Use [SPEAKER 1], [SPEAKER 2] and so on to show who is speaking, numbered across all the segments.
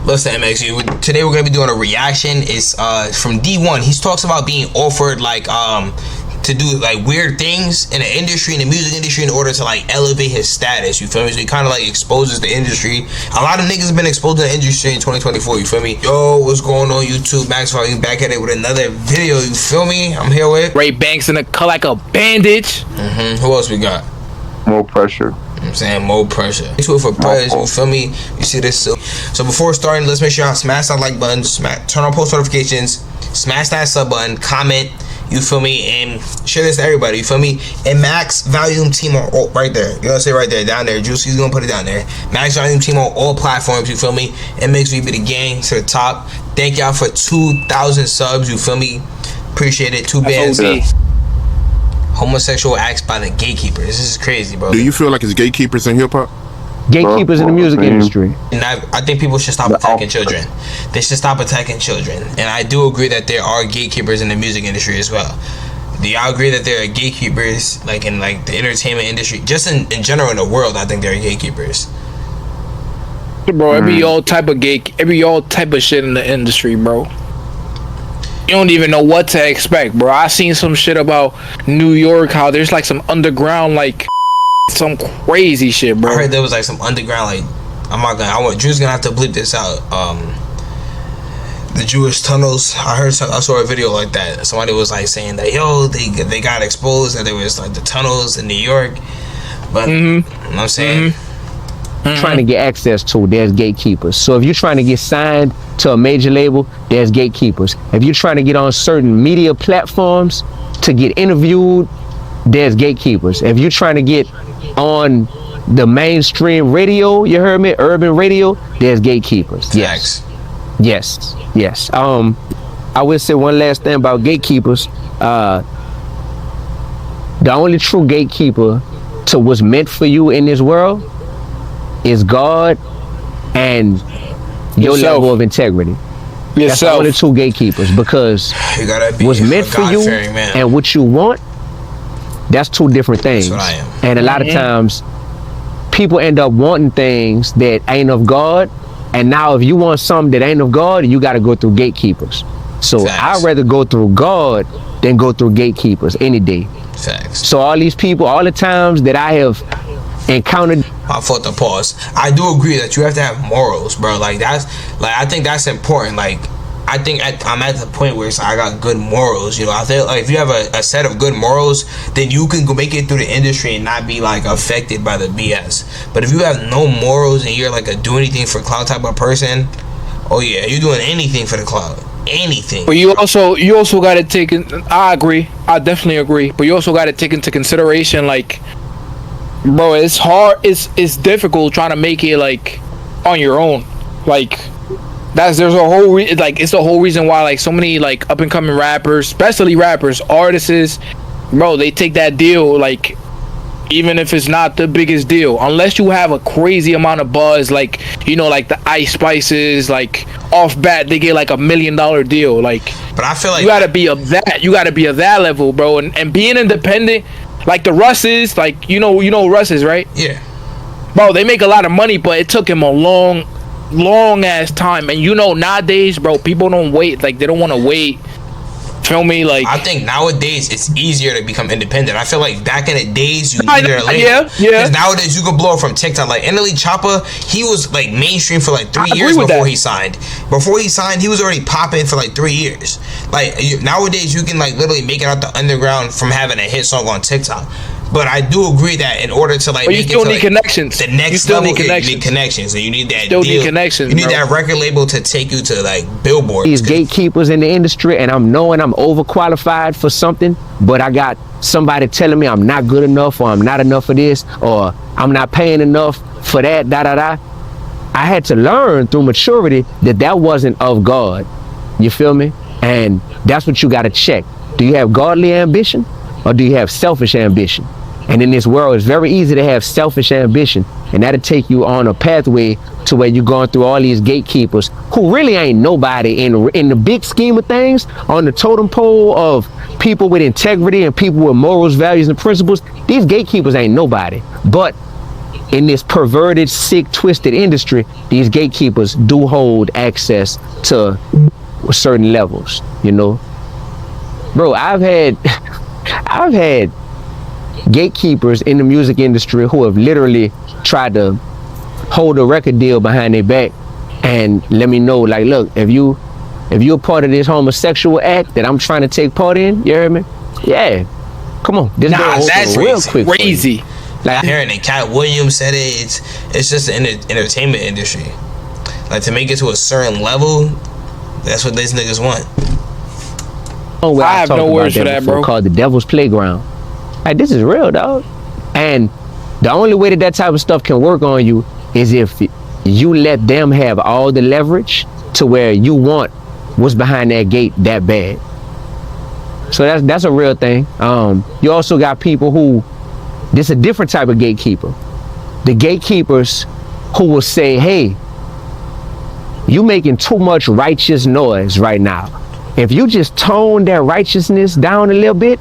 [SPEAKER 1] Listen, MX, today we're gonna be doing a reaction. It's from DEE-1. He talks about being offered like to do like weird things in the industry, in the music industry, in order to like elevate his status. You feel me? So he kind of like exposes the industry. A lot of niggas have been exposed to the industry in 2024. You feel me? Yo, what's going on YouTube? MaxVolume back at it with another video. You feel me? I'm here with
[SPEAKER 2] Ray Banks in the cut like a bandage.
[SPEAKER 1] Who else we got?
[SPEAKER 3] More pressure.
[SPEAKER 1] I'm saying more pressure. Thanks for prayers, you feel me? You see this? So before starting, let's make sure y'all smash that like button, turn on post notifications, smash that sub button, comment, you feel me, and share this to everybody, you feel me? And MaxVolume team on all, right there. You gotta say right there, down there. Juicy's gonna put it down there. MaxVolume team on all platforms, you feel me? MXV the gang to the top. Thank y'all for 2,000 subs, you feel me? Appreciate it. 2 bands. Homosexual acts by the gatekeepers. This is crazy, bro.
[SPEAKER 4] Do you feel like it's gatekeepers in hip-hop?
[SPEAKER 5] Gatekeepers in the music industry.
[SPEAKER 1] And I think people should stop attacking children. They should stop attacking children. And I do agree that there are gatekeepers in the music industry as well. Do y'all agree that there are gatekeepers like in like the entertainment industry? Just in general in the world, I think there are gatekeepers.
[SPEAKER 2] Bro, every all type of shit in the industry, bro. You don't even know what to expect, bro. I seen some shit about New York, how there's like some underground, like some crazy shit, bro.
[SPEAKER 1] I heard there was like some underground, like Drew's gonna have to bleep this out. The Jewish tunnels. I saw a video like that. Somebody was like saying that they got exposed, that there was like the tunnels in New York. But you know what I'm saying.
[SPEAKER 5] Trying to get access to, there's gatekeepers. So if you're trying to get signed to a major label, there's gatekeepers. If you're trying to get on certain media platforms to get interviewed, there's gatekeepers. If you're trying to get on the mainstream radio, you heard me, urban radio, there's gatekeepers. Yes. Yes. I will say one last thing about gatekeepers. The only true gatekeeper to what's meant for you in this world is God and your level of integrity. That's the only two gatekeepers, because what's meant for you and what you want, that's two different things.
[SPEAKER 1] That's what I am.
[SPEAKER 5] And a lot of times people end up wanting things that ain't of God, and now if you want something that ain't of God, you got to go through gatekeepers. So I'd rather go through God than go through gatekeepers any day.
[SPEAKER 1] Facts.
[SPEAKER 5] So all these people, all the times that I have encountered,
[SPEAKER 1] I fought the pause. I do agree that you have to have morals, bro. Like that's like, I think that's important. Like I think I'm at the point where it's like, I got good morals. You know, I feel like if you have a set of good morals, then you can go make it through the industry and not be like affected by the BS. But if you have no morals and you're like a do anything for clout type of person, oh yeah, you're doing anything for the clout. Anything.
[SPEAKER 2] But you also got to take in, I agree. I definitely agree. But you also got to take into consideration, like, bro, it's hard. It's difficult trying to make it like on your own. Like it's the whole reason why like so many like up and coming rappers, especially rappers, artists, bro, they take that deal like even if it's not the biggest deal, unless you have a crazy amount of buzz, like, you know, like the Ice Spices, like off bat they get like $1 million deal. Like,
[SPEAKER 1] but I feel like
[SPEAKER 2] you gotta be of that level, bro, and being independent. Like the Russes, like you know Russes, right?
[SPEAKER 1] Yeah.
[SPEAKER 2] Bro, they make a lot of money, but it took him a long ass time. And you know, nowadays, bro, people don't wait. Like they don't want to wait. Feel me? Like
[SPEAKER 1] I think nowadays it's easier to become independent. I feel like back in the days you needed a label.
[SPEAKER 2] Yeah.
[SPEAKER 1] Because nowadays you can blow up from TikTok. Like NLE Choppa, he was like mainstream for like 3 years before he signed. Before he signed, he was already popping for like 3 years. Like nowadays you can like literally make it out the underground from having a hit song on TikTok. But I do agree that in order to like,
[SPEAKER 2] but you still need connections.
[SPEAKER 1] The next level, you need connections, and you need that
[SPEAKER 2] deal. Need connections.
[SPEAKER 1] You need that record label to take you to like Billboard.
[SPEAKER 5] These gatekeepers in the industry, and I'm knowing I'm overqualified for something, but I got somebody telling me I'm not good enough, or I'm not enough for this, or I'm not paying enough for that. I had to learn through maturity that wasn't of God. You feel me? And that's what you got to check. Do you have godly ambition, or do you have selfish ambition? And in this world, it's very easy to have selfish ambition, and that'll take you on a pathway to where you're going through all these gatekeepers who really ain't nobody in the big scheme of things. On the totem pole of people with integrity and people with morals, values, and principles, these gatekeepers ain't nobody. But in this perverted, sick, twisted industry, these gatekeepers do hold access to certain levels, you know. Bro, I've had gatekeepers in the music industry who have literally tried to hold a record deal behind their back and let me know, like, look, if you're a part of this homosexual act that I'm trying to take part in, you hear me? Yeah, come on. This
[SPEAKER 1] that's
[SPEAKER 5] real quick.
[SPEAKER 2] Crazy.
[SPEAKER 1] Like hearing it, Katwilliams said it. It's just the entertainment industry. Like to make it to a certain level, that's what these niggas want.
[SPEAKER 2] I have no words for that, bro.
[SPEAKER 5] Called the Devil's Playground. Like, this is real, dog. And the only way that type of stuff can work on you is if you let them have all the leverage to where you want what's behind that gate that bad. So that's a real thing. You also got people who, this is a different type of gatekeeper. The gatekeepers who will say, hey, you making too much righteous noise right now. If you just tone that righteousness down a little bit,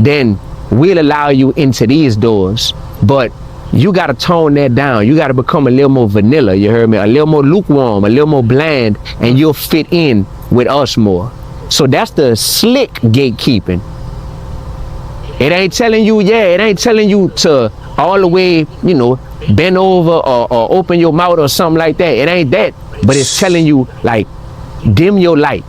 [SPEAKER 5] then we'll allow you into these doors. But you got to tone that down. You got to become a little more vanilla, you heard me? A little more lukewarm, a little more bland, and you'll fit in with us more. So that's the slick gatekeeping. It ain't telling you, it ain't telling you to all the way, you know, bend over or open your mouth or something like that. It ain't that. But it's telling you, like, dim your light.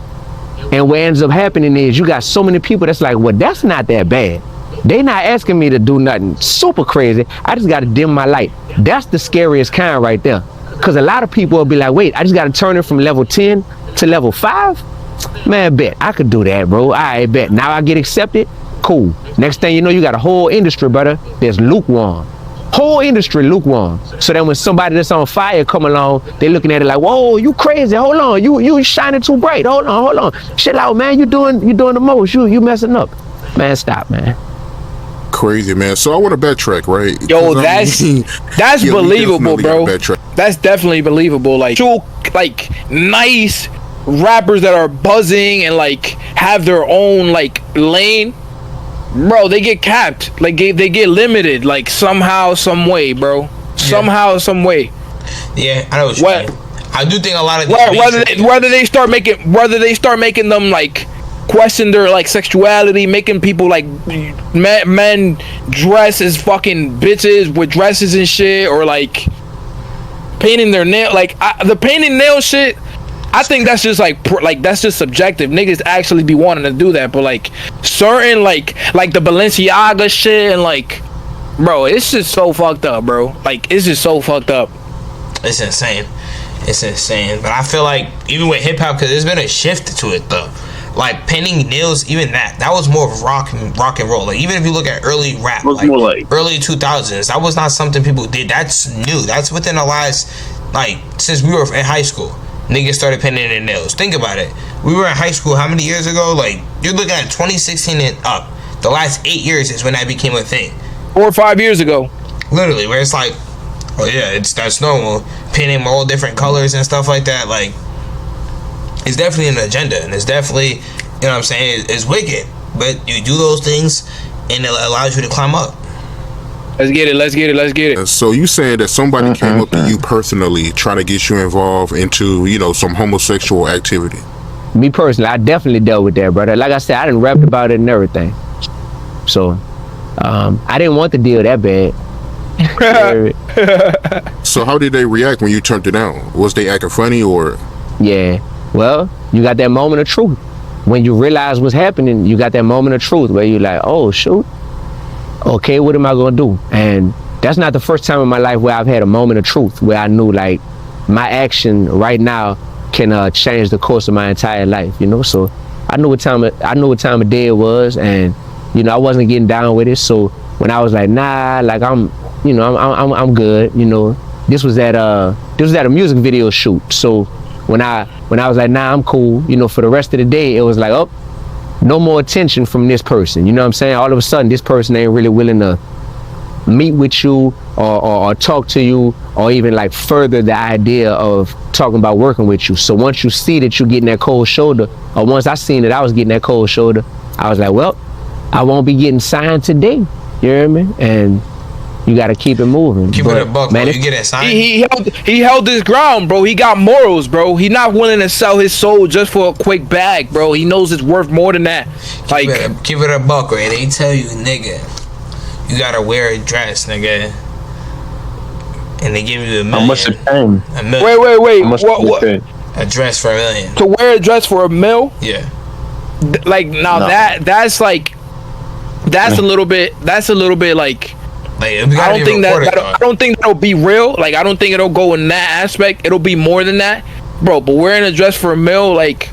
[SPEAKER 5] And what ends up happening is you got so many people that's like, well, that's not that bad. They not asking me to do nothing super crazy. I just got to dim my light. That's the scariest kind right there. Because a lot of people will be like, wait, I just got to turn it from level 10 to level 5? Man, bet. I could do that, bro. I bet. Now I get accepted? Cool. Next thing you know, you got a whole industry, brother, that's lukewarm. Whole industry lukewarm. So then when somebody that's on fire come along, they looking at it like, whoa, you crazy. Hold on. You shining too bright. Hold on. Chill out, man. You doing the most. You messing up. Man, stop, man.
[SPEAKER 4] Crazy, man. So I want to backtrack, right?
[SPEAKER 2] Yo, that's believable, bro. That's definitely believable. Like, nice rappers that are buzzing and like have their own like lane, bro, they get capped. Like they get limited, like somehow, some way, bro. Somehow, some way.
[SPEAKER 1] Yeah, I know what you mean. I do think a lot of
[SPEAKER 2] whether they start making them like question their like sexuality, making people like men dress as fucking bitches with dresses and shit, or like painting their nail, like the painting nail shit. I think that's just like that's just subjective. Niggas actually be wanting to do that, but like certain like the Balenciaga shit and like, bro, it's just so fucked up, bro. Like it's just so fucked up.
[SPEAKER 1] It's insane. It's insane. But I feel like even with hip hop, because there's been a shift to it though. Like painting nails, even that was more of rock and roll. Like even if you look at early rap, like early 2000s, that was not something people did. That's new. That's within the last, like, since we were in high school. Niggas started painting their nails. Think about it. We were in high school how many years ago? Like, you're looking at 2016 and up. The last 8 years is when that became a thing.
[SPEAKER 2] 4 or 5 years ago.
[SPEAKER 1] Literally, where it's like, oh yeah, that's normal. Painting all different colors and stuff like that. Like, it's definitely an agenda, and it's definitely, you know what I'm saying, it's wicked. But you do those things, and it allows you to climb up.
[SPEAKER 2] Let's get it.
[SPEAKER 4] So you saying that somebody came up to you personally trying to get you involved into, you know, some homosexual activity?
[SPEAKER 5] Me personally, I definitely dealt with that, brother. Like I said, I done rapped about it and everything. So, I didn't want the deal that bad.
[SPEAKER 4] So how did they react when you turned it down? Was they acting funny or?
[SPEAKER 5] Yeah, well, you got that moment of truth. When you realize what's happening, you got that moment of truth where you're like, oh, shoot. Okay, what am I gonna do? And that's not the first time in my life where I've had a moment of truth where I knew like my action right now can change the course of my entire life, you know. So I knew what time of day it was, and you know I wasn't getting down with it. So when I was like, nah, like I'm good, you know. This was at a music video shoot. So when I was like, nah, I'm cool, you know, for the rest of the day it was like, oh, no more attention from this person, you know what I'm saying? All of a sudden this person ain't really willing to meet with you or talk to you or even like further the idea of talking about working with you. So once you see that you're getting that cold shoulder, or once I seen that I was getting that cold shoulder, I was like, well, I won't be getting signed today, you hear me? And You gotta keep it moving.
[SPEAKER 1] Keep it a buck, man. You get that sign.
[SPEAKER 2] He held his ground, bro. He got morals, bro. He not willing to sell his soul just for a quick bag, bro. He knows it's worth more than that.
[SPEAKER 1] Keep it a buck, right? They tell you, nigga, you gotta wear a dress, nigga, and they give you $1 million.
[SPEAKER 3] How much it paying?
[SPEAKER 1] $1 million.
[SPEAKER 2] Wait.
[SPEAKER 3] How much
[SPEAKER 2] What?
[SPEAKER 1] A dress for $1 million.
[SPEAKER 2] To wear a dress for $1 million?
[SPEAKER 1] Yeah.
[SPEAKER 2] Like now
[SPEAKER 3] No.
[SPEAKER 2] that's like that's a little bit like. I don't think that'll be real. Like I don't think it'll go in that aspect. It'll be more than that, bro. But wearing a dress for $1 million, like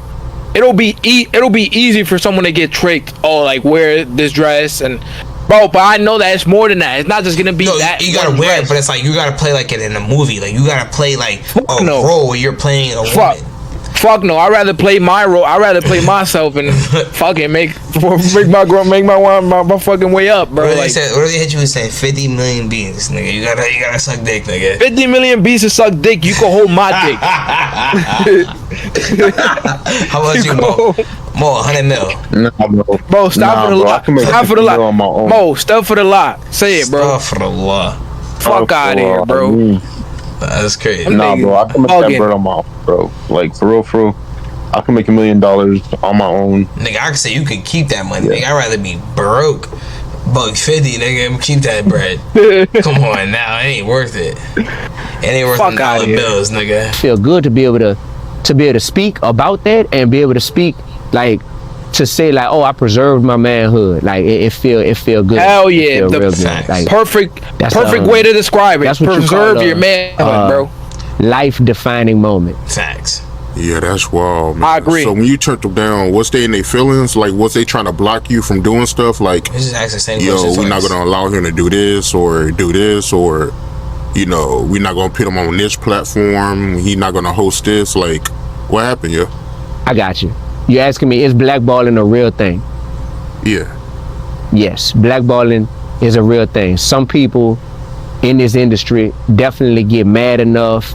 [SPEAKER 2] it'll be easy for someone to get tricked. Oh, like wear this dress and, bro. But I know that it's more than that. It's not just gonna be that.
[SPEAKER 1] You gotta wear it, but it's like you gotta play like it in a movie. Like you gotta play like role where you're playing a woman.
[SPEAKER 2] Fuck no! I'd rather play my role. I'd rather play myself and fucking make my fucking way up, bro.
[SPEAKER 1] What do they hit you with saying 50 million beans, nigga? You gotta suck dick, nigga.
[SPEAKER 2] 50 million beans to suck dick. You can hold my dick.
[SPEAKER 1] How about you, Mo? Mo, 100 mil.
[SPEAKER 3] Nah, bro.
[SPEAKER 2] Bro, stop for the lot. Stop for the lot. Mo, stop for the lot. Say it, bro.
[SPEAKER 1] Stop for the lot.
[SPEAKER 2] Fuck out of here, bro.
[SPEAKER 1] That's crazy.
[SPEAKER 3] Nah, bro. I can make that bread on my own, bro. Like for real. I can make $1 million on my own.
[SPEAKER 1] Nigga, I can say you can keep that money. Nigga, I'd rather be broke. $1.50, nigga, keep that bread. Come on now, it ain't worth it. It ain't worth $1 bills, nigga.
[SPEAKER 5] Feel good to be able to speak about that and be able to speak like to say like, oh, I preserved my manhood. Like it feel good.
[SPEAKER 2] Hell yeah,
[SPEAKER 5] the real good. Like,
[SPEAKER 2] perfect way to describe it.
[SPEAKER 5] That's what
[SPEAKER 2] preserve your manhood, bro.
[SPEAKER 5] Life defining moment.
[SPEAKER 1] Facts.
[SPEAKER 4] Yeah, that's wild, man.
[SPEAKER 2] I agree.
[SPEAKER 4] So when you turned them down, what's they in their feelings? Like, was they trying to block you from doing stuff? Like,
[SPEAKER 1] just ask the same
[SPEAKER 4] yo, we're not gonna allow him to do this, or you know, we're not gonna put him on this platform. He's not gonna host this. Like, what happened, yo?
[SPEAKER 5] I got you. You asking me, is blackballing a real thing?
[SPEAKER 4] Yeah.
[SPEAKER 5] Yes, blackballing is a real thing. Some people in this industry definitely get mad enough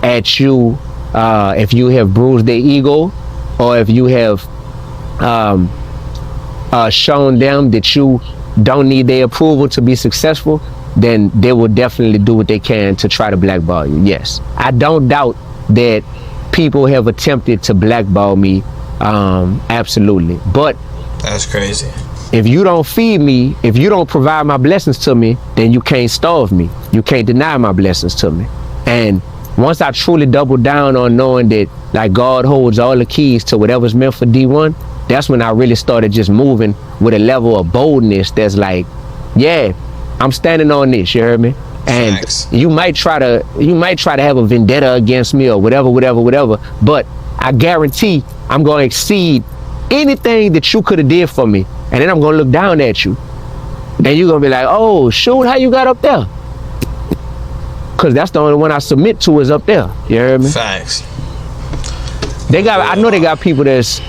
[SPEAKER 5] at you if you have bruised their ego, or if you have shown them that you don't need their approval to be successful, then they will definitely do what they can to try to blackball you. Yes, I don't doubt that people have attempted to blackball me, absolutely. But
[SPEAKER 1] that's crazy.
[SPEAKER 5] If you don't feed me, if you don't provide my blessings to me, then you can't starve me. You can't deny my blessings to me. And once I truly double down on knowing that like God holds all the keys to whatever's meant for D1, that's when I really started just moving with a level of boldness that's like, yeah, I'm standing on this, you heard me? And
[SPEAKER 1] Thanks.
[SPEAKER 5] you might try to have a vendetta against me or whatever, but I guarantee I'm gonna exceed anything that you could have did for me. And then I'm gonna look down at you. And you're gonna be like, oh shoot, how you got up there? Cause that's the only one I submit to is up there. You heard me?
[SPEAKER 1] Facts.
[SPEAKER 5] I know they got people that's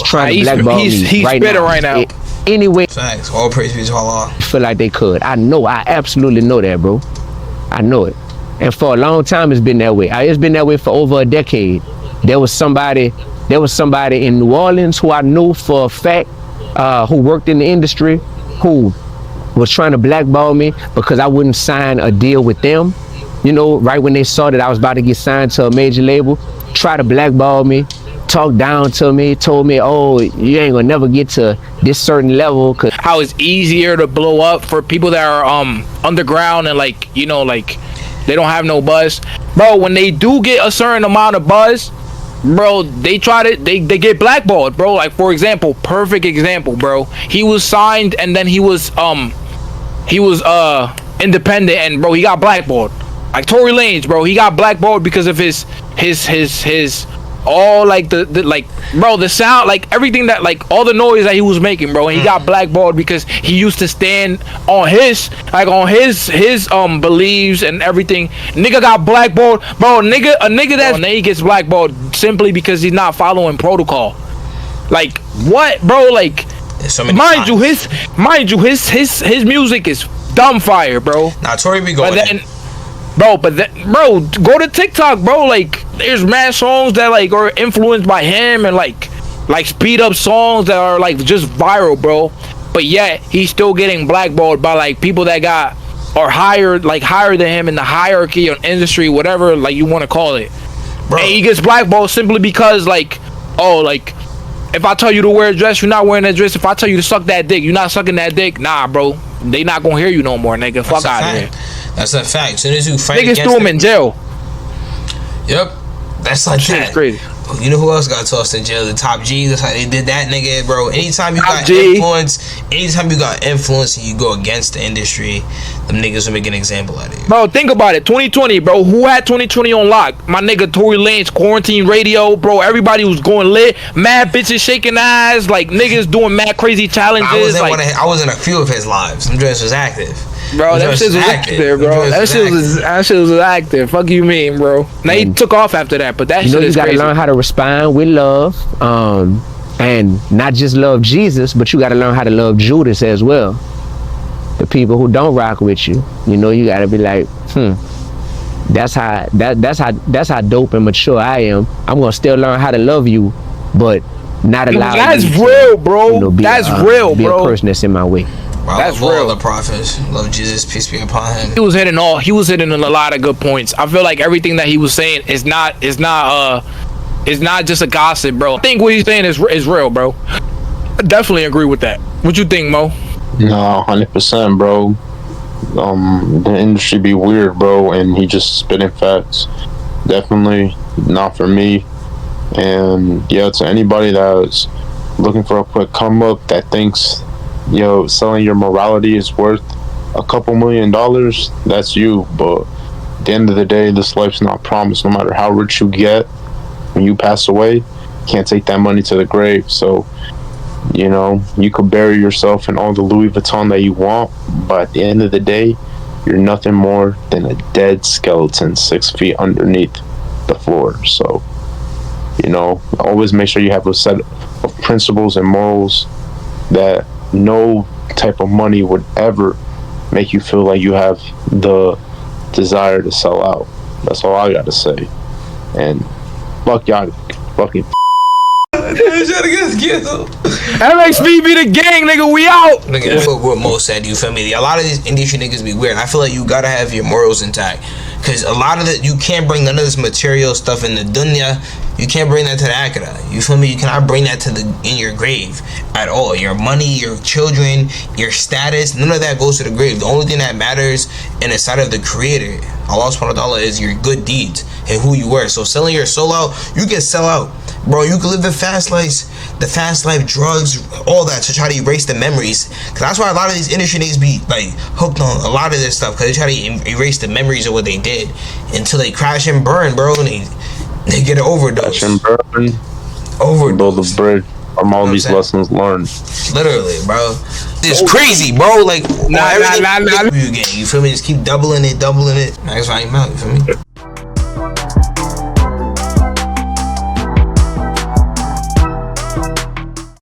[SPEAKER 5] trying to blackball me
[SPEAKER 2] he's
[SPEAKER 5] right now. Anyway.
[SPEAKER 1] Facts. All praise be to Allah.
[SPEAKER 5] Feel like they could. I absolutely know that, bro. I know it. And for a long time it's been that way. It's been that way for over a decade. There was somebody in New Orleans who I knew for a fact, who worked in the industry, who was trying to blackball me because I wouldn't sign a deal with them. You know, right when they saw that I was about to get signed to a major label, try to blackball me, talk down to me, told me, oh, you ain't gonna never get to this certain level. Cause
[SPEAKER 2] how it's easier to blow up for people that are underground and like, you know, like they don't have no buzz. Bro, when they do get a certain amount of buzz, bro, they get blackballed, bro. Like for example, perfect example, bro. He was signed and then he was independent and bro, he got blackballed. Like Tory Lanez, bro, he got blackballed because of his all like the like, bro, the sound, like everything that like all the noise that he was making, bro, and he got blackballed because he used to stand on his beliefs and everything. Nigga got blackballed, bro. A nigga that he gets blackballed simply because he's not following protocol. Like what, bro? Like mind you, his music is dumb fire, bro.
[SPEAKER 1] Nah, Tory be going.
[SPEAKER 2] Bro, bro, go to TikTok, bro. Like, there's mad songs that like are influenced by him and like speed up songs that are like just viral, bro. But yet he's still getting blackballed by like people that got or higher than him in the hierarchy or industry, whatever like you want to call it.
[SPEAKER 1] Bro.
[SPEAKER 2] And he gets blackballed simply because like, oh, like if I tell you to wear a dress, you're not wearing that dress. If I tell you to suck that dick, you're not sucking that dick. Nah, bro, they not gonna hear you no more, nigga. Fuck out of here.
[SPEAKER 1] That's a fact. As soon as you fight
[SPEAKER 2] Niggas threw him in jail.
[SPEAKER 1] Yep. That's like
[SPEAKER 2] Shit
[SPEAKER 1] that.
[SPEAKER 2] is crazy.
[SPEAKER 1] You know who else got tossed in jail? The Top G. That's how they did that, nigga, bro. Anytime you
[SPEAKER 2] Top
[SPEAKER 1] got
[SPEAKER 2] G.
[SPEAKER 1] influence and you go against the industry, them niggas will make an example out of you.
[SPEAKER 2] Bro, think about it. 2020, bro. Who had 2020 on lock? My nigga Tory Lanez, Quarantine Radio, bro. Everybody was going lit. Mad bitches shaking eyes, like niggas doing mad crazy challenges.
[SPEAKER 1] I was in a few of his lives. Them joints was active.
[SPEAKER 2] Bro, that shit was active, bro. That shit was active. Fuck you mean, bro? Now he took off after that, but that shit is crazy.
[SPEAKER 5] You gotta learn how to respond with love, and not just love Jesus, but you gotta learn how to love Judas as well. The people who don't rock with you, you know, you gotta be like, that's how dope and mature I am. I'm gonna still learn how to love you, but not allow.
[SPEAKER 2] That's real, bro.
[SPEAKER 5] You know,
[SPEAKER 2] that's real,
[SPEAKER 5] be
[SPEAKER 2] bro.
[SPEAKER 5] a person that's in my way.
[SPEAKER 1] Bro,
[SPEAKER 2] that's
[SPEAKER 1] love
[SPEAKER 2] real.
[SPEAKER 1] all the prophets. Love Jesus, peace be upon him.
[SPEAKER 2] He was hitting a lot of good points. I feel like everything that he was saying is not just a gossip, bro. I think what he's saying is real, bro. I definitely agree with that. What you think, Mo?
[SPEAKER 3] No, 100%, bro. The industry be weird, bro, and he just spitting facts. Definitely not for me. And yeah, to anybody that's looking for a quick come up that thinks, yo, selling your morality is worth a couple $1 million, that's you. But at the end of the day, this life's not promised. No matter how rich you get, when you pass away, you can't take that money to the grave. So, you know, you could bury yourself in all the Louis Vuitton that you want, but at the end of the day, you're nothing more than a dead skeleton 6 feet underneath the floor. So, you know, always make sure you have a set of principles and morals that no type of money would ever make you feel like you have the desire to sell out. That's all I gotta say. And fuck y'all fucking
[SPEAKER 2] MXV be the gang, nigga. We out.
[SPEAKER 1] Nigga, fuck what Mo said, you feel me? A lot of these industry niggas be weird. I feel like you gotta have your morals intact. Cause a lot of it, you can't bring none of this material stuff in the dunya. You can't bring that to the akhirah. You feel me? You cannot bring that to in your grave at all. Your money, your children, your status, none of that goes to the grave. The only thing that matters in the sight of the Creator, Allah subhanahu wa ta'ala, is your good deeds and who you were. So selling your soul out, you can sell out, bro. You can live the fast life, drugs, all that to try to erase the memories. Cause that's why a lot of these industry niggas be like hooked on a lot of this stuff. Cause they try to erase the memories of what they did until they crash and burn, bro. And they get an overdose.
[SPEAKER 3] crash and burn. Build a bridge from all these lessons learned.
[SPEAKER 1] Literally, bro. It's crazy, bro. Like, nah. You feel me? Just keep doubling it. That's why I'm out. You feel me?